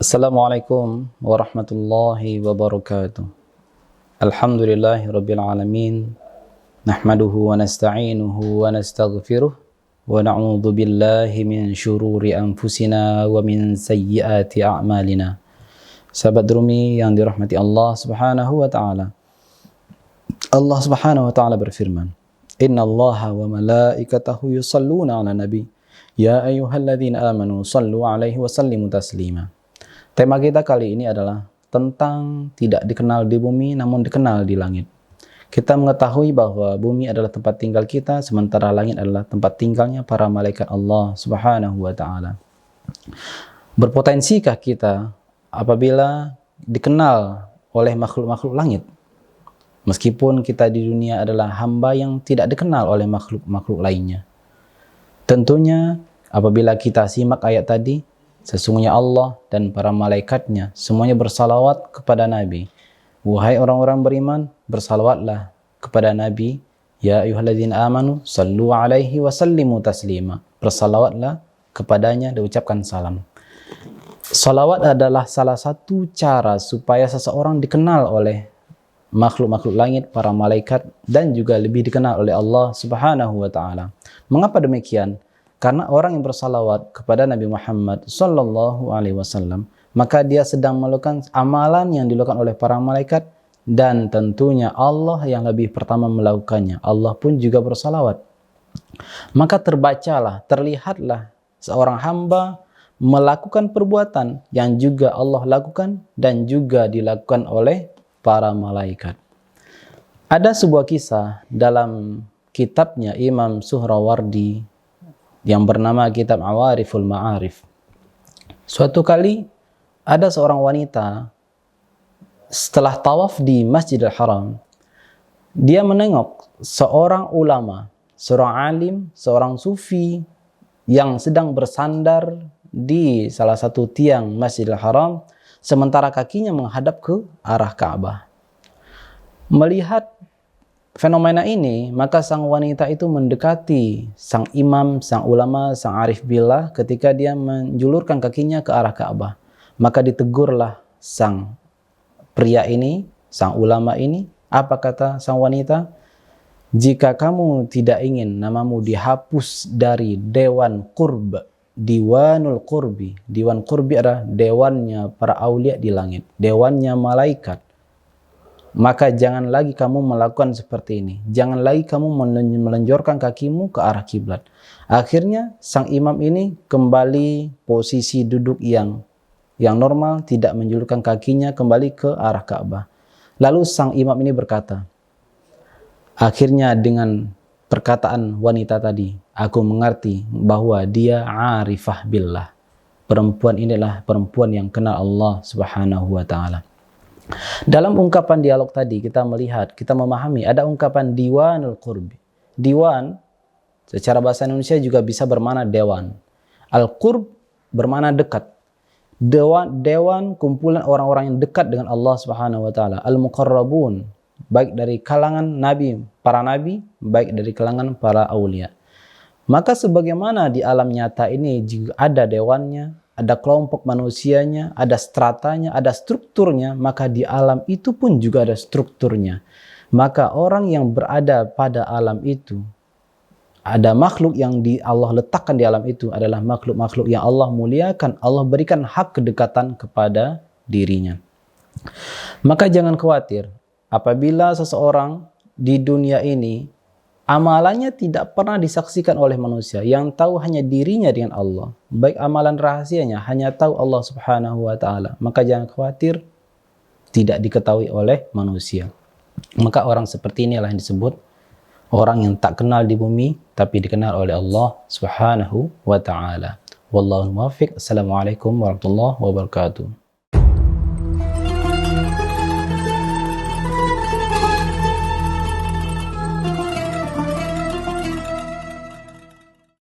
Assalamualaikum warahmatullahi wabarakatuh. Alhamdulillahi rabbil alamin. Nahmaduhu wa nasta'inuhu wa nastaghfiruh. Wa na'udzu billahi min syururi anfusina wa min sayyiati a'malina. Sahabat Rumi yang dirahmati Allah subhanahu wa ta'ala. Allah subhanahu wa ta'ala berfirman, Inna allaha wa malaikatahu yusalluna ala nabi. Ya ayyuhalladzina amanu sallu alaihi wa sallimu taslima. Tema kita kali ini adalah tentang tidak dikenal di bumi namun dikenal di langit. Kita mengetahui bahwa bumi adalah tempat tinggal kita, sementara langit adalah tempat tinggalnya para malaikat Allah subhanahu wa ta'ala. Berpotensikah kita apabila dikenal oleh makhluk-makhluk langit? Meskipun kita di dunia adalah hamba yang tidak dikenal oleh makhluk-makhluk lainnya. Tentunya apabila kita simak ayat tadi, sesungguhnya Allah dan para malaikatnya semuanya bersalawat kepada Nabi. Wahai orang-orang beriman, bersalawatlah kepada Nabi. Ya ayyuhalladzina amanu sallu alaihi wa sallimu taslima. Bersalawatlah kepadanya dan ucapkan salam. Salawat adalah salah satu cara supaya seseorang dikenal oleh makhluk-makhluk langit, para malaikat, dan juga lebih dikenal oleh Allah subhanahu wa ta'ala. Mengapa demikian? Karena orang yang bersalawat kepada Nabi Muhammad sallallahu alaihi wasallam, maka dia sedang melakukan amalan yang dilakukan oleh para malaikat, dan tentunya Allah yang lebih pertama melakukannya. Allah pun juga bersalawat. Maka terbacalah, terlihatlah seorang hamba melakukan perbuatan yang juga Allah lakukan dan juga dilakukan oleh para malaikat. Ada sebuah kisah dalam kitabnya Imam Suhrawardi yang bernama Kitab Awariful Ma'arif. Suatu kali ada seorang wanita setelah tawaf di Masjidil Haram, dia menengok seorang ulama, seorang alim, seorang sufi yang sedang bersandar di salah satu tiang Masjidil Haram, sementara kakinya menghadap ke arah Ka'bah. Melihat fenomena ini, maka sang wanita itu mendekati sang imam, sang ulama, sang arif billah ketika dia menjulurkan kakinya ke arah Ka'bah. Maka ditegurlah sang pria ini, sang ulama ini. Apa kata sang wanita? Jika kamu tidak ingin namamu dihapus dari dewan qurb, diwanul qurbi. Diwan qurbi adalah dewannya para aulia di langit, dewannya malaikat. Maka jangan lagi kamu melakukan seperti ini. Jangan lagi kamu melenjorkan kakimu ke arah kiblat. Akhirnya sang imam ini kembali posisi duduk yang normal, tidak menjulurkan kakinya kembali ke arah Ka'bah. Lalu sang imam ini berkata, akhirnya dengan perkataan wanita tadi, aku mengerti bahwa dia arifah billah. Perempuan inilah perempuan yang kenal Allah subhanahu wa ta'ala. Dalam ungkapan dialog tadi kita melihat, kita memahami ada ungkapan diwanul qurbi. Diwan secara bahasa Indonesia juga bisa bermakna dewan. Al-qurb bermakna dekat. Dewan kumpulan orang-orang yang dekat dengan Allah Subhanahu wa taala. Al-muqarrabun, baik dari kalangan nabi, para nabi, baik dari kalangan para aulia. Maka sebagaimana di alam nyata ini juga ada dewannya, ada kelompok manusianya, ada stratanya, ada strukturnya, maka di alam itu pun juga ada strukturnya. Maka orang yang berada pada alam itu, ada makhluk yang Allah letakkan di alam itu adalah makhluk-makhluk yang Allah muliakan, Allah berikan hak kedekatan kepada dirinya. Maka jangan khawatir apabila seseorang di dunia ini amalannya tidak pernah disaksikan oleh manusia, yang tahu hanya dirinya dengan Allah. Baik amalan rahasianya hanya tahu Allah subhanahu wa ta'ala. Maka jangan khawatir tidak diketahui oleh manusia. Maka orang seperti inilah yang disebut orang yang tak kenal di bumi, tapi dikenal oleh Allah subhanahu wa ta'ala. Wallahu muwaffiq. Assalamualaikum warahmatullahi wabarakatuh.